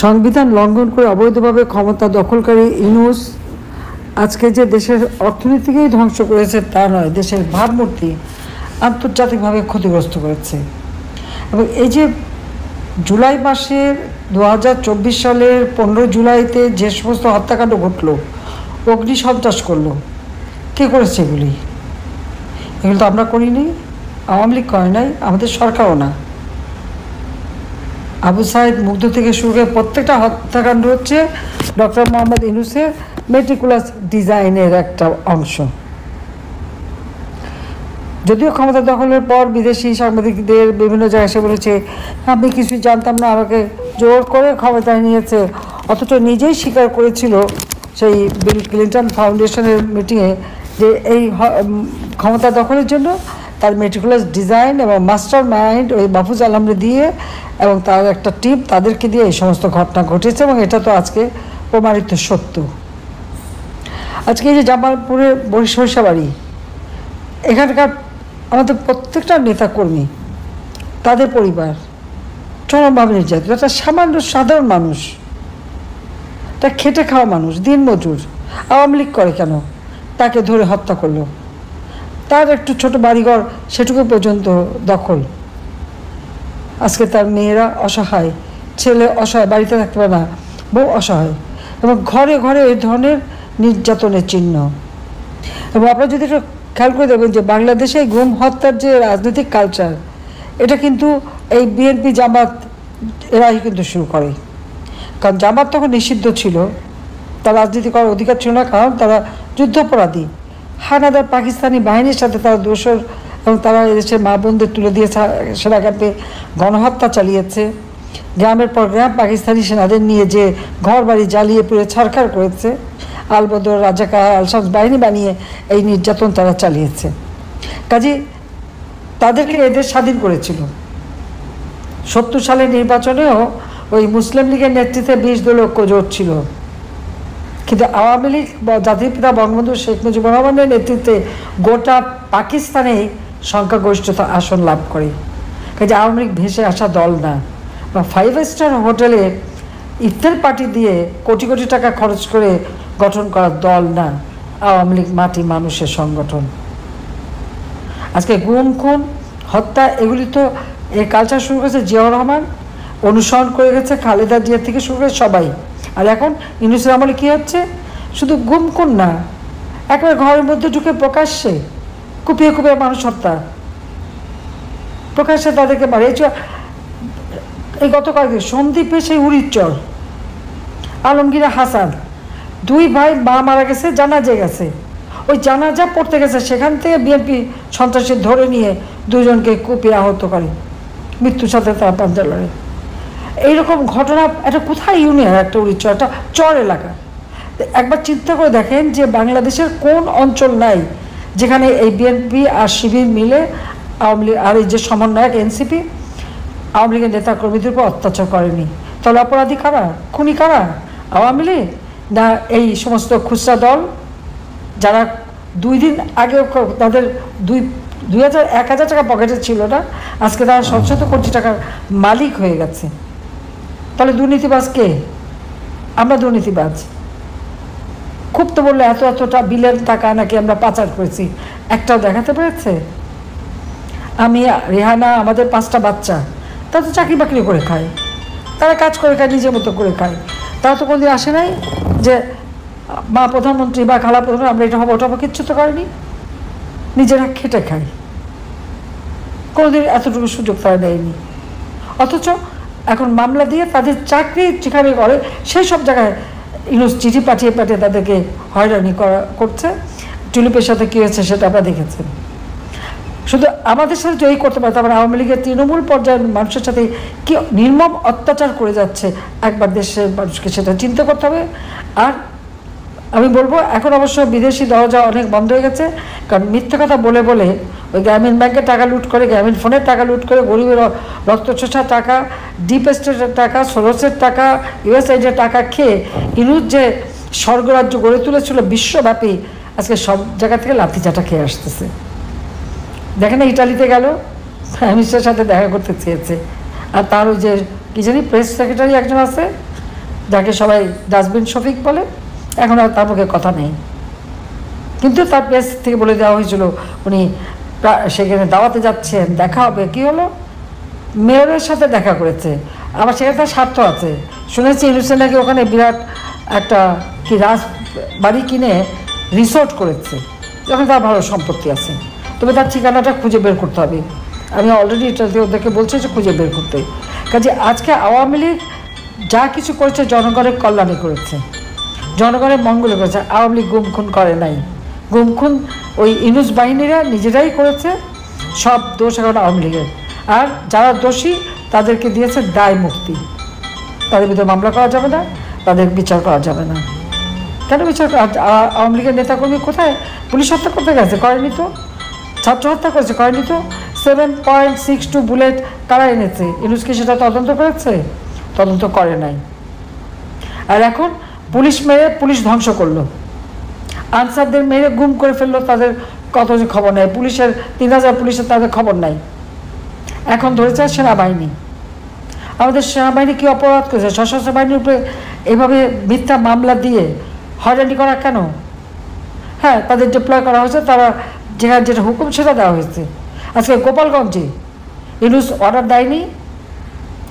সংবিধান লঙ্ঘন করে অবৈধভাবে ক্ষমতা দখলকারী ইউনূস আজকে যে দেশের অর্থনীতিকেই ধ্বংস করেছে তা নয়, দেশের ভাবমূর্তি আন্তর্জাতিকভাবে ক্ষতিগ্রস্ত করেছে। এবং এই যে জুলাই মাসের 2024 সালের 15 জুলাইতে যে সমস্ত হত্যাকাণ্ড ঘটলো, অগ্নিসন্ত্রাস করলো, কে করেছে এগুলো তো আমরা করিনি, আওয়ামী লীগ করে নাই, আমাদের সরকারও না। আবু সাইদ মুগ্ধ থেকে শুরু করে প্রত্যেকটা হত্যাকাণ্ড হচ্ছে ডক্টর মোহাম্মদ ইউনূসের মেটিকুলাস ডিজাইনের একটা অংশ। যদিও ক্ষমতা দখলের পর বিদেশি সাংবাদিকদের বিভিন্ন জায়গায় এসে বলেছে আমি কিছুই জানতাম না, আমাকে জোর করে ক্ষমতায় নিয়েছে, অথচ নিজেই স্বীকার করেছিল সেই বিল ক্লিন্টন ফাউন্ডেশনের মিটিংয়ে যে এই ক্ষমতা দখলের জন্য তার মেটিকুলাস ডিজাইন এবং মাস্টার মাইন্ড ওই মাহফুজ আলমরে দিয়ে এবং তার একটা টিম তাদেরকে দিয়ে এই সমস্ত ঘটনা ঘটেছে। এবং এটা তো আজকে প্রমাণিত সত্য। আজকে এই যে জামালপুরের সরিষাবাড়ি, এখানকার আমাদের প্রত্যেকটা নেতাকর্মী, তাদের পরিবার চরমভাবে নির্যাতিত। একটা সামান্য সাধারণ মানুষ, একটা খেটে খাওয়া মানুষ, দিনমজুর, আওয়ামী লীগ করে কেন তাকে ধরে হত্যা করলো? তার একটু ছোট বাড়িঘর সেটুকু পর্যন্ত দখল। আজকে তার মেয়েরা অসহায়, ছেলে অসহায়, বাড়িতে থাকতে পারে না, বউ অসহায়, এবং ঘরে ঘরে এই ধরনের নির্যাতনের চিহ্ন। এবং আপনারা যদি একটু খেয়াল করে দেবেন যে বাংলাদেশে গুম হত্যার যে রাজনৈতিক কালচার, এটা কিন্তু এই বিএনপি জামাত এরাই কিন্তু শুরু করে। কারণ জামাত তখন নিষিদ্ধ ছিল, তার রাজনীতি করার অধিকার ছিল না, কারণ তারা যুদ্ধাপরাধী, হানাদার পাকিস্তানি বাহিনীর সাথে তারা দোসর, এবং তারা এদেশের মা বোনদের তুলে দিয়ে সেনা ক্যাম্পে গণহত্যা চালিয়েছে। গ্রামের পর গ্রাম পাকিস্তানি সেনাদের নিয়ে যে ঘর বাড়ি জ্বালিয়ে পুড়ে ছারখার করেছে, আলবদর, রাজাকার, আলশামস বাহিনী বানিয়ে এই নির্যাতন তারা চালিয়েছে। কাজে তাদেরকে এদের স্বাধীন করেছিল। 70 সালের নির্বাচনেও ওই মুসলিম লীগের নেতৃত্বে 20 দলীয় জোট ছিল, কিন্তু আওয়ামী লীগ জাতির পিতা বঙ্গবন্ধু শেখ মুজিবুর রহমানের নেতৃত্বে গোটা পাকিস্তানে সংখ্যাগরিষ্ঠতা আসন লাভ করে। কাজে আওয়ামী লীগ ভেসে আসা দল না, বা 5 স্টার হোটেলে ইফতার পার্টি দিয়ে কোটি কোটি টাকা খরচ করে গঠন করা দল না। আওয়ামী লীগ মাটি মানুষের সংগঠন। আজকে গুম, খুন, হত্যা, এগুলি তো এই কালচার শুরু করেছে জিয়াউর রহমান, অনুসরণ করে গেছে খালেদা জিয়া থেকে শুরু করে সবাই। আর এখন ইউনূসের আমলে কী হচ্ছে? শুধু গুম খুন না, একেবারে ঘরের মধ্যে ঢুকে প্রকাশ্যে কুপিয়ে কুপিয়ে মানুষ হত্যা, প্রকাশ্যে তাদেরকে মারে। এই গত কয়েকদিন সন্দ্বীপে সেই উড়িচ্চর আলমগীর হাসান, 2 ভাই, মা মারা গেছে, জানাজা গেছে, ওই জানাজা পড়তে গেছে, সেখান থেকে বিএনপি সন্ত্রাসী ধরে নিয়ে 2 জনকে কুপিয়ে আহত করে, মৃত্যুর সাথে তারা পাঞ্জা লড়ে। এইরকম ঘটনা এটা কোথায়? ইউনিয়ন একটা উড়িচ্চর, একটা চর এলাকা। একবার চিন্তা করে দেখেন যে বাংলাদেশের কোন অঞ্চল নাই যেখানে এই বিএনপি আর শিবির মিলে আওয়ামী লীগ আর এই যে সমন্বয়ক এনসিপি আওয়ামী লীগের নেতাকর্মীদের উপর অত্যাচার করেনি। তাহলে অপরাধী কারা? খুনি কারা? আওয়ামী লীগ না এই সমস্ত খুচরা দল যারা 2 দিন আগে তাদের 1,000 টাকা পকেটে ছিল না, আজকে তারা শত কোটি টাকার মালিক হয়ে গেছে। তাহলে দুর্নীতিবাজ কে? আমরা দুর্নীতিবাজ। খুব তো বললে এতটা বিলের টাকা নাকি আমরা পাচার করেছি, একটাও দেখাতে পেরেছে? আমি, রেহানা, আমাদের 5টা বাচ্চা, তারা তো চাকরি বাকরি করে খায়, তারা কাজ করে খায়, নিজের মতো করে খায়। তারা তো কোনোদিন আসে নাই যে মা প্রধানমন্ত্রী বা খালা প্রধানমন্ত্রী আমরা এটা হবো ওটা হবো, কিচ্ছু তো করেনি, নিজেরা খেটে খায়। কোনোদিন এতটুকু সুযোগ তারা দেয়নি। অথচ এখন মামলা দিয়ে তাদের চাকরি যেখানে করে সেই সব জায়গায় ইউনূস চিঠি পাঠিয়ে পাঠিয়ে তাদেরকে হয়রানি করছে। টিউলিপের সাথে কী হয়েছে সেটা আপনারা দেখেছেন। শুধু আমাদের সাথে জয়ী করতে পারে, তারপরে আওয়ামী লীগের তৃণমূল পর্যায়ের মানুষের সাথে কি নির্মম অত্যাচার করে যাচ্ছে, একবার দেশের মানুষকে সেটা চিন্তা করতে হবে। আর আমি বলবো এখন অবশ্য বিদেশি দরজা অনেক বন্ধ হয়ে গেছে, কারণ মিথ্যে কথা বলে বলে ওই গ্রামীণ ব্যাংকের টাকা লুট করে, গ্রামীণ ফোনের টাকা লুট করে, গরিবের রক্তচোষা টাকা, ডিপ স্টেটের টাকা, সোরসের টাকা, ইউএসআইডের টাকা খেয়ে ইউনূস যে স্বর্গরাজ্য গড়ে তুলেছিল বিশ্বব্যাপী, আজকে সব জায়গা থেকে লাথিচাটা খেয়ে আসতেছে। দেখেন ইটালিতে গেল, প্রাইম মিনিস্টারের সাথে দেখা করতে চেয়েছে, আর তার ওই যে কী জানি প্রেস সেক্রেটারি একজন আছে, যাকে সবাই ডাস্টবিন শফিক বলে, এখন আর তার মুখে কথা নেই। কিন্তু তার প্রেস থেকে বলে দেওয়া হয়েছিল উনি সেখানে দাওয়াতে যাচ্ছেন, দেখা হবে। কি হলো? মেয়রের সাথে দেখা করেছে। আবার সেখানে তার স্বার্থ আছে। শুনেছি ইউনুসের নাকি ওখানে বিরাট একটা কি বাড়ি কিনে রিসোর্ট করেছে, যখন তার ভালো সম্পত্তি আছে। তবে তার ঠিকানাটা খুঁজে বের করতে হবে। আমি অলরেডি এটা ওদেরকে বলছি যে খুঁজে বের করতে। কাজে আজকে আওয়ামী লীগ যা কিছু করেছে জনগণের কল্যাণে করেছে, জনগণের মঙ্গলে করেছে। আওয়ামী লীগ গুম খুন করে নাই। গুম খুন ওই ইউনুস বাহিনীরা নিজেরাই করেছে। সব দোষ এখন আওয়ামী লীগের। আর যারা দোষী তাদেরকে দিয়েছে দায় মুক্তি। তাদের ভিতরে মামলা করা যাবে না, তাদের বিচার করা যাবে না। কেন বিচার? আওয়ামী লীগের নেতাকর্মী কোথায়? পুলিশ হত্যা করতে গেছে, করেনি তো। ছাত্র হত্যা করেছে, করেনি তো। 7.62 বুলেট কারা এনেছে? ইউনুসকে সেটা তদন্ত করেছে? তদন্ত করে নাই। আর এখন পুলিশ মেরে পুলিশ ধ্বংস করলো, আনসারদের মেরে গুম করে ফেললো, তাদের কত যে খবর নেই। পুলিশের 3000 পুলিশের তাদের খবর নাই। এখন ধরেছে সেনাবাহিনী। আমাদের সেনাবাহিনী কি অপরাধ করেছে? সশস্ত্র বাহিনীর উপরে এভাবে মিথ্যা মামলা দিয়ে হয়রানি করা কেন? হ্যাঁ, তাদের ডিপ্লয় করা হয়েছে, তারা যেখানে যেটা হুকুম সেটা দেওয়া হয়েছে। আজকে গোপালগঞ্জে ইউনুস অর্ডার দেয়নি,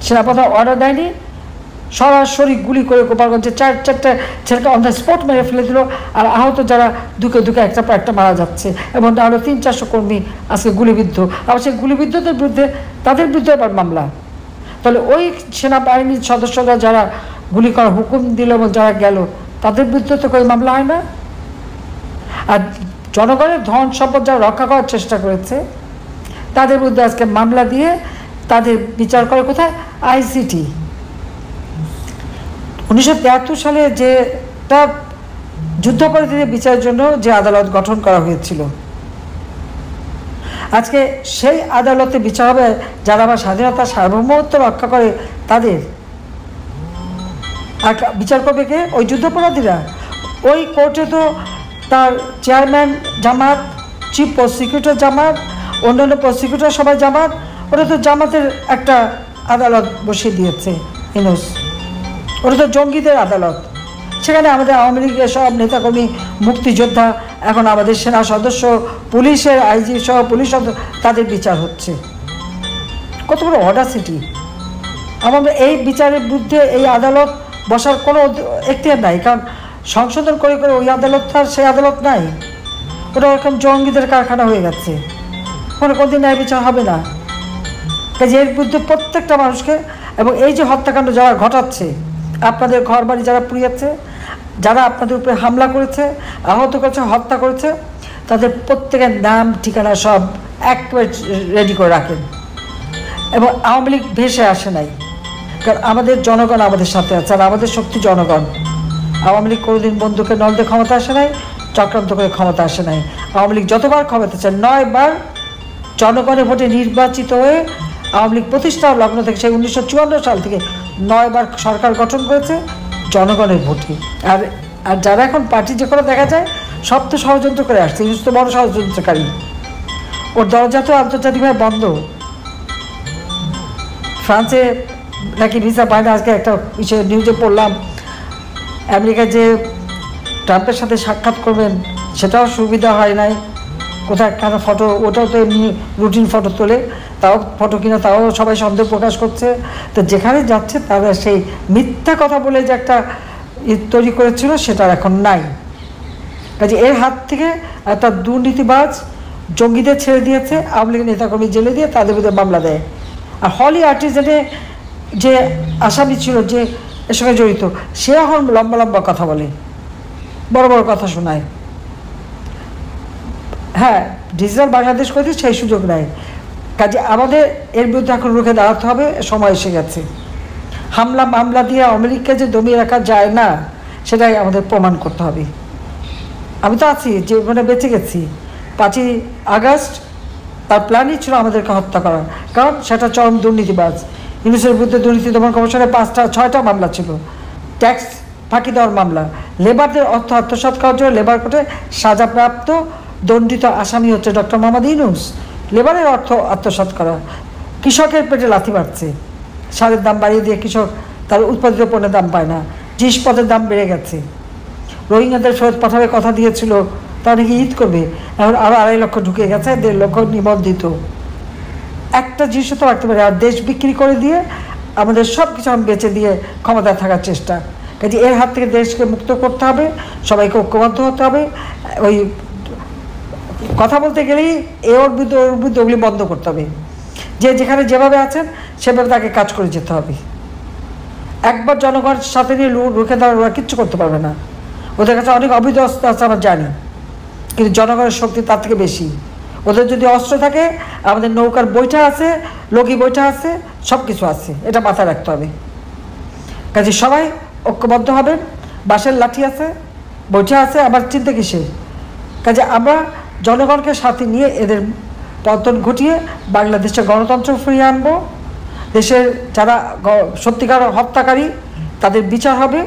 সেনাপ্রধান অর্ডার দেয়নি, সরাসরি গুলি করে গোপালগঞ্জে 4-4টা ছেলেকে অন দ্য স্পট মেরে ফেলে দিল। আর আহত যারা দুকে দুকে একটা পর একটা মারা যাচ্ছে, এবং তাহলে 300-400 কর্মী আজকে গুলিবিদ্ধ। আবার সেই গুলিবিদ্ধদের বিরুদ্ধে তাদের বিরুদ্ধে এবার মামলা। তাহলে ওই সেনাবাহিনীর সদস্যরা যারা গুলি করার হুকুম দিল এবং যারা গেল, তাদের বিরুদ্ধে তো কোনো মামলা হয় না। আর জনগণের ধন সম্পদ যারা রক্ষা করার চেষ্টা করেছে তাদের বিরুদ্ধে আজকে মামলা দিয়ে তাদের বিচার করে কোথায়? আইসিটি। 1973 সালে যেটা যুদ্ধাপরাধীদের বিচারের জন্য যে আদালত গঠন করা হয়েছিল, আজকে সেই আদালতে বিচার হবে যারা আবার স্বাধীনতা সার্বভৌমত্ব রক্ষা করে তাদের। আর বিচার করবে কে? ওই যুদ্ধাপরাধীরা। ওই কোর্টে তো তার চেয়ারম্যান জামাত, চিফ প্রসিকিউটর জামাত, অন্যান্য প্রসিকিউটর সবাই জামাত। ওরা তো জামাতের একটা আদালত বসিয়ে দিয়েছে ইউনুস। ওরা তো জঙ্গিদের আদালত। সেখানে আমাদের আওয়ামী লীগের সব নেতাকর্মী, মুক্তিযোদ্ধা, এখন আমাদের সেনা সদস্য, পুলিশের আইজি সহ পুলিশ তাদের বিচার হচ্ছে। কত বড় অডাসিটি! আমাদের এই বিচারের বিরুদ্ধে এই আদালত বসার কোনো এখতিয়ার নাই, কারণ সংশোধন করে করে ওই আদালত আর সেই আদালত নাই। ওটা এখন জঙ্গিদের কারখানা হয়ে গেছে। কোনো কোনদিন ন্যায় বিচার হবে না। কাজে এর বিরুদ্ধে প্রত্যেকটা মানুষকে, এবং এই যে হত্যাকাণ্ড যারা ঘটাচ্ছে, আপনাদের ঘর বাড়ি যারা পুড়িয়েছে, যারা আপনাদের উপরে হামলা করেছে, আহত করেছে, হত্যা করেছে, তাদের প্রত্যেকের নাম ঠিকানা সব একবারে রেডি করে রাখেন। এবং আওয়ামী লীগ ভেসে আসে নাই, কারণ আমাদের জনগণ আমাদের সাথে আছে। আর আমাদের শক্তি জনগণ। আওয়ামী লীগ কোনোদিন বন্দুকের নল দিয়ে ক্ষমতা আসে নাই, চক্রান্ত করে ক্ষমতা আসে নাই। আওয়ামী লীগ যতবার ক্ষমতা চায়, 9 বার জনগণের ভোটে নির্বাচিত হয়ে আওয়ামী লীগ প্রতিষ্ঠার লগ্ন থেকে, সেই 1954 সাল থেকে 9 বার সরকার গঠন করেছে জনগণের ভোটে। আর আর যারা এখন পার্টি যে করে দেখা যায়, সব তো ষড়যন্ত্র করে আসছে। ইউনুস তো বড় ষড়যন্ত্রকারী। ওর দরজা তো আন্তর্জাতিকভাবে বন্ধ। ফ্রান্সে নাকি ভিসা পায় না। আজকে একটা নিউজে পড়লাম, আমেরিকায় যে ট্রাম্পের সাথে সাক্ষাৎ করবেন সেটাও সুবিধা হয় নাই। কোথায় কেন ফটো, ওটাও তো এমনি রুটিন ফটো তোলে, তাও ফটো কিনা তাও সবাই সন্দেহ প্রকাশ করছে। তো যেখানে যাচ্ছে তারা সেই মিথ্যা কথা বলে যে একটা তৈরি করেছিল, সেটা এখন নাই। কাজে এর হাত থেকে একটা দুর্নীতিবাজ জঙ্গিদের ছেড়ে দিয়েছে, আওয়ামী লীগের নেতাকর্মী জেলে দিয়ে তাদের বিরুদ্ধে মামলা দেয়। আর হলি আর্টিজেনে যে আসামি ছিল, যে এর সঙ্গে জড়িত, সে এখন লম্বা লম্বা কথা বলে, বড় বড় কথা শোনায়। হ্যাঁ, ডিজিটাল বাংলাদেশ করতে সেই সুযোগ নেয়। কাজে আমাদের এর বিরুদ্ধে এখন রুখে দাঁড়াতে হবে, সময় এসে গেছে। হামলা মামলা দিয়ে আওয়ামী লীগকে যে দমিয়ে রাখা যায় না, সেটাই আমাদের প্রমাণ করতে হবে। আমি তো আছি, যে মানে বেঁচে গেছি। 5ই আগস্ট তার প্ল্যানই ছিল আমাদেরকে হত্যা করা, কারণ সেটা চরম দুর্নীতিবাজ। ইউনুসের বিরুদ্ধে দুর্নীতি দমন কমিশনে 5-6টা মামলা ছিল। ট্যাক্স ফাঁকি দেওয়ার মামলা, লেবারদের অর্থ আত্মসাৎ করার জন্য লেবার কোর্টে সাজাপ্রাপ্ত দণ্ডিত আসামি হচ্ছে ডক্টর মোহাম্মদ ইউনুস। লেবারের অর্থ আত্মসাৎ করা, কৃষকের পেটে লাথি মারছে, সারের দাম বাড়িয়ে দিয়ে কৃষক তার উৎপাদিত পণ্যের দাম পায় না। জিনিসপত্রের দাম বেড়ে গেছে। রোহিঙ্গাদের ফেরত পাঠানোর কথা দিয়েছিল, তারা নাকি ঈদ করবে, এখন আরও 2.5 লক্ষ ঢুকে গেছে, 1.5 লক্ষ নিবন্ধিত। একটা জিনিসও তো রাখতে পারে, আর দেশ বিক্রি করে দিয়ে আমাদের সব কিছু বেচে দিয়ে ক্ষমতায় থাকার চেষ্টা। কাজে এর হাত থেকে দেশকে মুক্ত করতে হবে, সবাইকে ঐক্যবদ্ধ হতে হবে। ওই কথা বলতে গেলেই ওর বিরুদ্ধে ওগুলি বন্ধ করতে হবে। যে যেখানে যেভাবে আছেন সেভাবে তাকে কাজ করে যেতে হবে। একবার জনগণের সাথে নিয়ে রুখে দেওয়ার ওরা কিচ্ছু করতে পারবে না। ওদের কাছে অনেক অবৈধ অস্ত্র আছে আমরা জানি, কিন্তু জনগণের শক্তি তার থেকে বেশি। ওদের যদি অস্ত্র থাকে, আমাদের নৌকার বইটা আছে, লগি বইটা আছে, সব কিছু আছে, এটা মাথায় রাখতে হবে। কাজে সবাই ঐক্যবদ্ধ হবেন। বাঁশের লাঠি আছে, বইটা আছে, আবার চিন্তা কিসের। কাজে আমরা জনগণকে সাথে নিয়ে এদের পতন ঘটিয়ে বাংলাদেশে গণতন্ত্র ফিরিয়ে আনবো। দেশের যারা সত্যিকার হত্যাকারী তাদের বিচার হবে।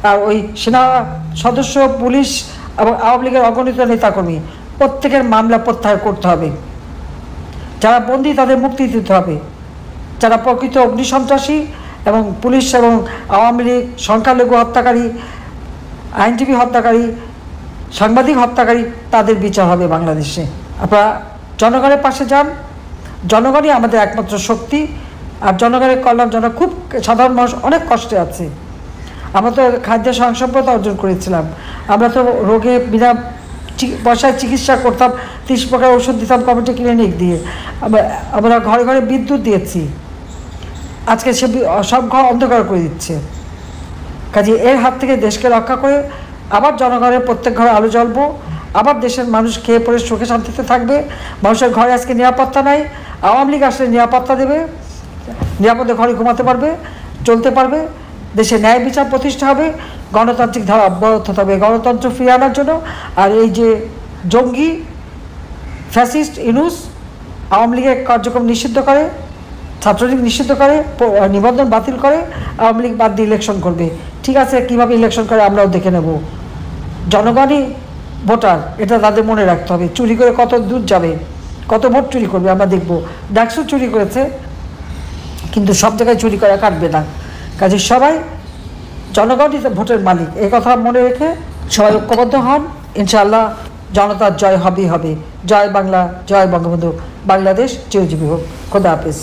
আর ওই সেনা সদস্য, পুলিশ এবং আওয়ামী লীগের অগণিত নেতাকর্মী প্রত্যেকের মামলা প্রত্যাহার করতে হবে। যারা বন্দী তাদের মুক্তি দিতে হবে। যারা প্রকৃত অগ্নিসন্ত্রাসী এবং পুলিশ এবং আওয়ামী লীগ সংখ্যালঘু হত্যাকারী, আইনজীবী হত্যাকারী, সাংবাদিক হত্যাকারী, তাদের বিচার হবে বাংলাদেশে। আপনারা জনগণের পাশে যান। জনগণই আমাদের একমাত্র শক্তি। আর জনগণের কল্যাণ জন্য খুব সাধারণ মানুষ অনেক কষ্টে আছে। আমরা তো খাদ্য স্বয়ংসম্পূর্ণতা অর্জন করেছিলাম। আমরা তো রোগে বিনা পয়সায় চিকিৎসা করতাম, 30 প্রকার ওষুধ দিতাম কমিউনিটি ক্লিনিক দিয়ে। আমরা ঘরে ঘরে বিদ্যুৎ দিয়েছি। আজকে সে সব ঘর অন্ধকার করে দিচ্ছে। কাজে এর হাত থেকে দেশকে রক্ষা করে আবার জনগণের প্রত্যেক ঘরে আলো জ্বলবো। আবার দেশের মানুষ খেয়ে পড়ে সুখে শান্তিতে থাকবে। মানুষের ঘরে আজকে নিরাপত্তা নাই। আওয়ামী লীগ আসলে নিরাপত্তা দেবে, নিরাপদে ঘরে ঘুমাতে পারবে, চলতে পারবে। দেশে ন্যায় বিচার প্রতিষ্ঠা হবে, গণতান্ত্রিক ধারা অব্যাহত হবে গণতন্ত্র ফিরিয়ে আনার জন্য। আর এই যে জঙ্গি ফ্যাসিস্ট ইউনূস আওয়ামী লীগের কার্যক্রম নিষিদ্ধ করে, ছাত্রলীগ নিষিদ্ধ করে, নিবন্ধন বাতিল করে, আওয়ামী লীগ বাদ দিয়ে ইলেকশন করবে। ঠিক আছে, কীভাবে ইলেকশন করে আমরাও দেখে নেব। জনগণই ভোটার, এটা তাদের মনে রাখতে হবে। চুরি করে কত দূর যাবে, কত ভোট চুরি করবে আমরা দেখব। ডাকসু চুরি করেছে, কিন্তু সব জায়গায় চুরি করা কাটবে না। কাজে সবাই জনগণই ভোটের মালিক, এই কথা মনে রেখে সবাই ঐক্যবদ্ধ হন। ইনশাআল্লাহ জনতার জয় হবেই হবে। জয় বাংলা, জয় বঙ্গবন্ধু, বাংলাদেশ চিরজীবী হোক। খোদা হাফেজ।